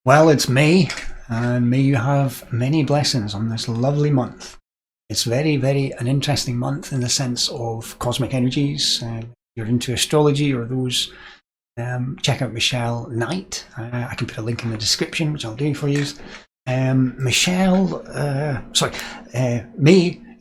Well, it's May, and may you have many blessings on this lovely month. It's very an interesting month in the sense of cosmic energies. You're into astrology, or those, check out Michelle Knight. I can put a link in the description, which I'll do for you. May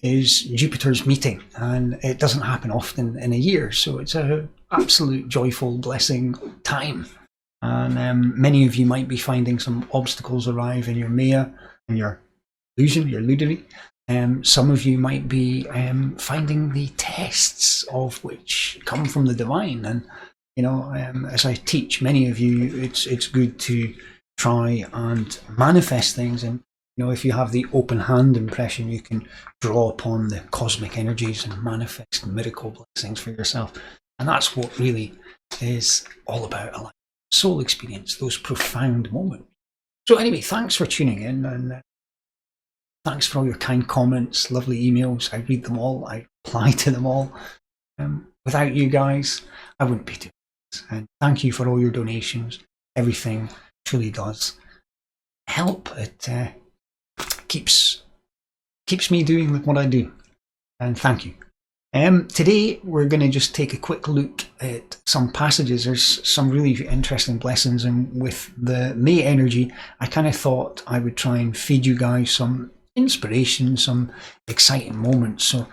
is Jupiter's meeting, and it doesn't happen often in a year, so it's a absolute joyful blessing time. And many of you might be finding some obstacles arrive in your Maya and your illusion, your Luderi. Some of you might be finding the tests of which come from the divine. And, you know, as I teach many of you, it's good to try and manifest things. And, you know, if you have the open hand impression, you can draw upon the cosmic energies and manifest miracle blessings for yourself. And that's what really is all about a life. Soul experience, those profound moments. So anyway, thanks for tuning in, and thanks for all your kind comments, lovely emails. I read them all, I reply to them all. Without you guys, I wouldn't be doing this. And thank you for all your donations. Everything truly does help. It keeps me doing what I do. And thank you. Today we're going to just take a quick look at some passages. There's some really interesting blessings, and with the May energy, I kind of thought I would try and feed you guys some inspiration, some exciting moments. So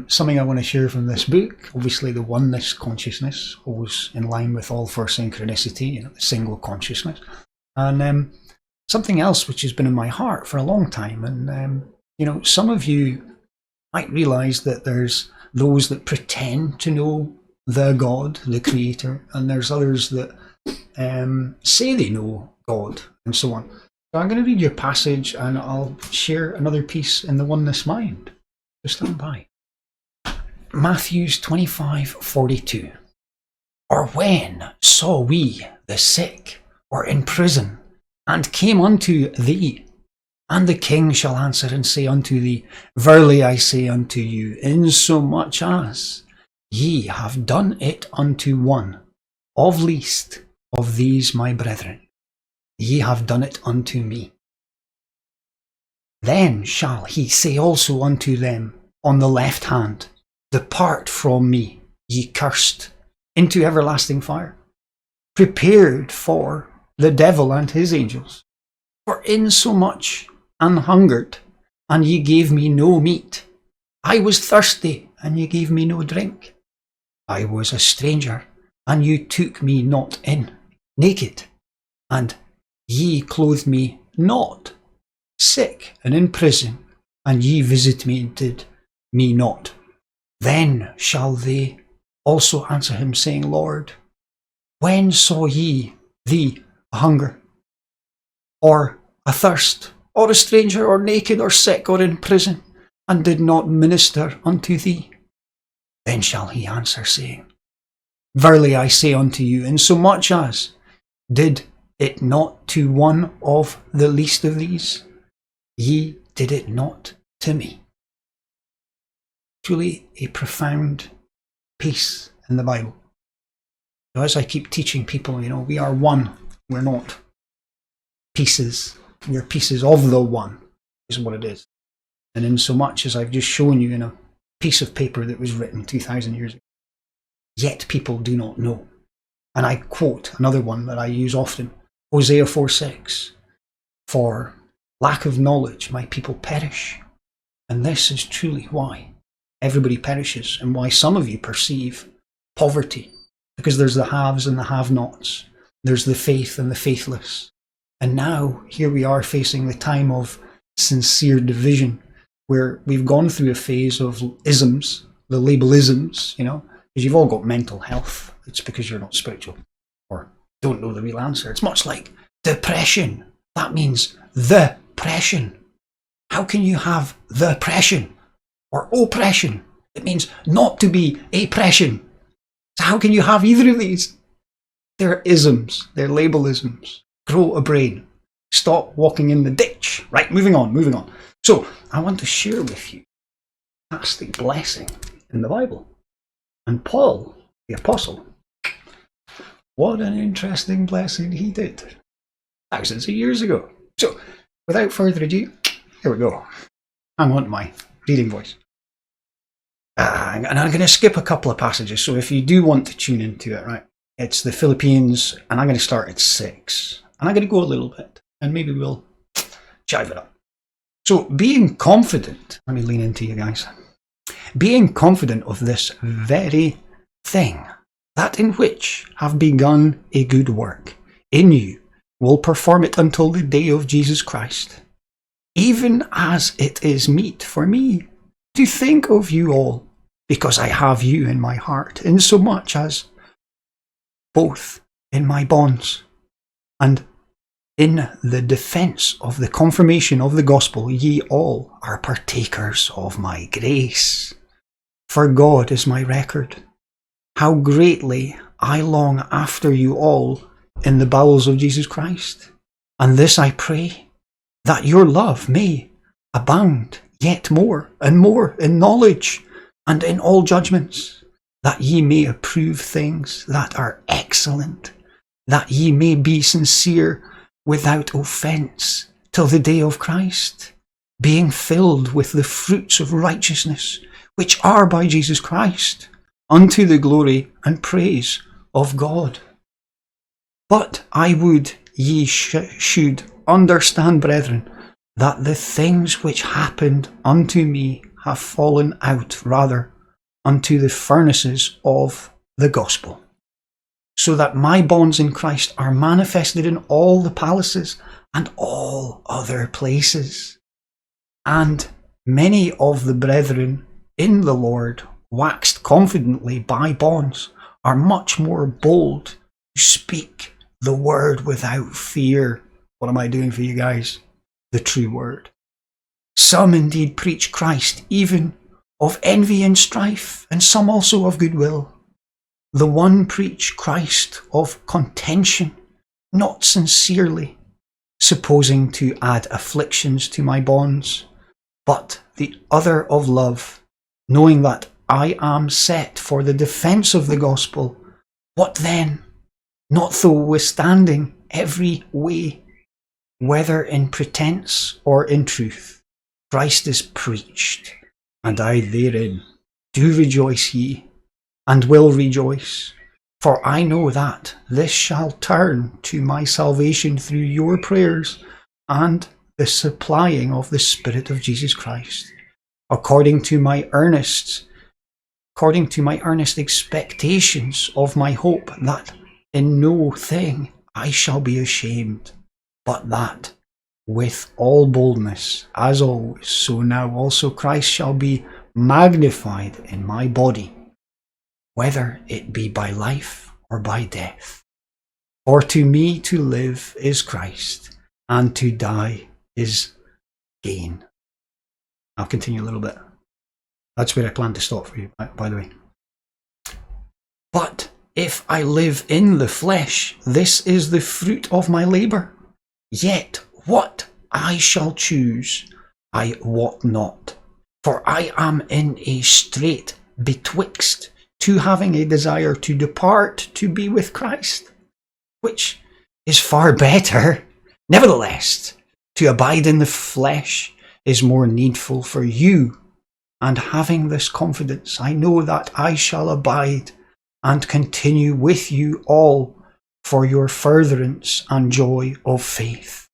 something I want to share from this book, obviously the oneness consciousness, always in line with all for synchronicity, you know, the single consciousness, and something else which has been in my heart for a long time. And you know, some of you might realize that there's those that pretend to know the God, the Creator, and there's others that say they know God, and so on. So I'm going to read your passage, and I'll share another piece in the oneness mind. Just stand by. Matthews 25:42. Or when saw we the sick or in prison, and came unto thee? And the king shall answer and say unto thee, Verily I say unto you, insomuch as ye have done it unto one of least of these my brethren, ye have done it unto me. Then shall he say also unto them on the left hand, Depart from me, ye cursed, into everlasting fire, prepared for the devil and his angels. For insomuch an hungered, and ye gave me no meat. I was thirsty, and ye gave me no drink. I was a stranger, and you took me not in. Naked, and ye clothed me not. Sick and in prison, and ye visited me not. Then shall they also answer him, saying, Lord, when saw ye thee a hunger, or a thirst, or a stranger, or naked, or sick, or in prison, and did not minister unto thee? Then shall he answer, saying, Verily I say unto you, insomuch as did it not to one of the least of these, ye did it not to me. Truly a profound piece in the Bible. So as I keep teaching people, you know, we are one, we're not pieces. We're pieces of the one, is what it is. And in so much as I've just shown you in a piece of paper that was written 2,000 years ago, yet people do not know. And I quote another one that I use often, Hosea 4:6, For lack of knowledge my people perish. And this is truly why everybody perishes, and why some of you perceive poverty, because there's the haves and the have-nots. There's the faith and the faithless. And now, here we are facing the time of sincere division, where we've gone through a phase of isms, the label isms, you know, because you've all got mental health. It's because you're not spiritual or don't know the real answer. It's much like depression. That means the pression. How can you have the pression or oppression? It means not to be a pression. So how can you have either of these? They're isms. They're label isms. Grow a brain. Stop walking in the ditch. Right, moving on. So, I want to share with you a fantastic blessing in the Bible. And Paul, the apostle, what an interesting blessing he did. thousands of years ago. So, without further ado, here we go. Hang on to my reading voice. And I'm going to skip a couple of passages, so if you do want to tune into it, right, it's the Philippians, and I'm going to start at 6. And I'm going to go a little bit, and maybe we'll jive it up. So, being confident, let me lean into you guys. Being confident of this very thing, that in which have begun a good work in you, will perform it until the day of Jesus Christ. Even as it is meet for me to think of you all, because I have you in my heart, insomuch as both in my bonds and in the defence of the confirmation of the gospel, ye all are partakers of my grace. For God is my record, how greatly I long after you all in the bowels of Jesus Christ. And this I pray, that your love may abound yet more and more in knowledge and in all judgments, that ye may approve things that are excellent, that ye may be sincere without offence till the day of Christ, being filled with the fruits of righteousness, which are by Jesus Christ, unto the glory and praise of God. But I would ye should understand, brethren, that the things which happened unto me have fallen out rather unto the furnaces of the gospel, so that my bonds in Christ are manifested in all the palaces and all other places. And many of the brethren in the Lord, waxed confidently by bonds, are much more bold to speak the word without fear. What am I doing for you guys? The true word. Some indeed preach Christ, even of envy and strife, and some also of goodwill. The one preach Christ of contention, not sincerely, supposing to add afflictions to my bonds, but the other of love, knowing that I am set for the defence of the gospel. What then? Notwithstanding every way, whether in pretence or in truth, Christ is preached, and I therein do rejoice ye, and will rejoice. For I know that this shall turn to my salvation through your prayers and the supplying of the Spirit of Jesus Christ, according to my earnest expectations of my hope, that in no thing I shall be ashamed, but that with all boldness, as always, so now also Christ shall be magnified in my body, whether it be by life or by death. For to me to live is Christ, and to die is gain. I'll continue a little bit. That's where I plan to stop for you, by the way. But if I live in the flesh, this is the fruit of my labour. Yet what I shall choose, I wot not. For I am in a strait betwixt to having a desire to depart to be with Christ, which is far better. Nevertheless, to abide in the flesh is more needful for you. And having this confidence, I know that I shall abide and continue with you all for your furtherance and joy of faith,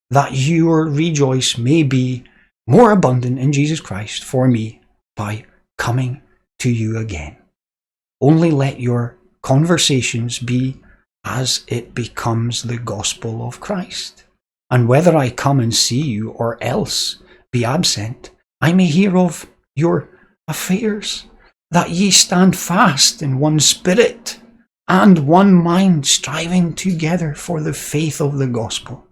that your rejoice may be more abundant in Jesus Christ for me by coming to you again. Only let your conversations be as it becomes the gospel of Christ. And whether I come and see you or else be absent, I may hear of your affairs, that ye stand fast in one spirit and one mind, striving together for the faith of the gospel,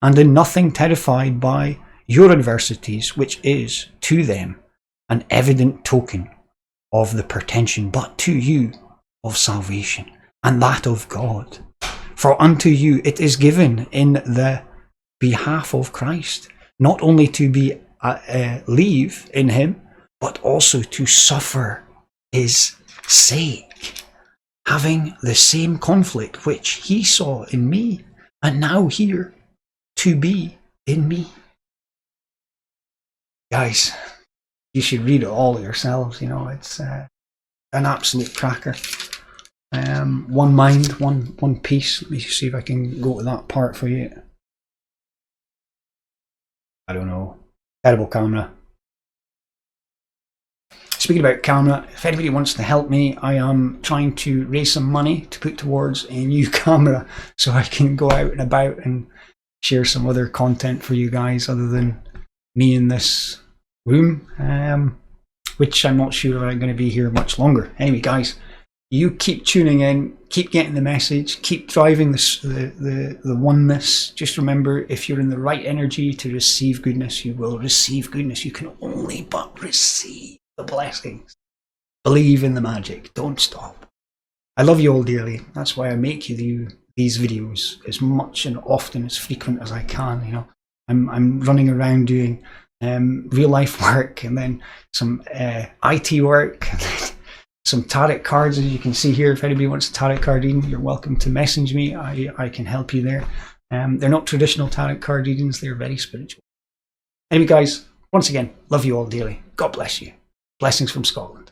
and in nothing terrified by your adversities, which is to them an evident token of the pretension, but to you of salvation, and that of God. For unto you it is given in the behalf of Christ, not only to believe in him, but also to suffer his sake, having the same conflict which he saw in me, and now hear to be in me. Guys, you should read it all yourselves. You know, it's an absolute cracker. One mind, one piece. Let me see if I can go to that part for you. I don't know. Terrible camera. Speaking about camera, if anybody wants to help me, I am trying to raise some money to put towards a new camera so I can go out and about and share some other content for you guys other than me in this room, which I'm not sure I'm going to be here much longer. Anyway, guys, you keep tuning in, keep getting the message, keep driving the oneness. Just remember, if you're in the right energy to receive goodness, you will receive goodness. You can only but receive the blessings. Believe in the magic. Don't stop. I love you all dearly. That's why I make you these videos as much and often as frequent as I can. You know, I'm running around doing real life work, and then some IT work, and then some tarot cards, as you can see here. If anybody wants a tarot card reading, you're welcome to message me. I can help you there. They're not traditional tarot card readings. They're very spiritual. Anyway, guys, once again, love you all dearly. God bless you. Blessings from Scotland.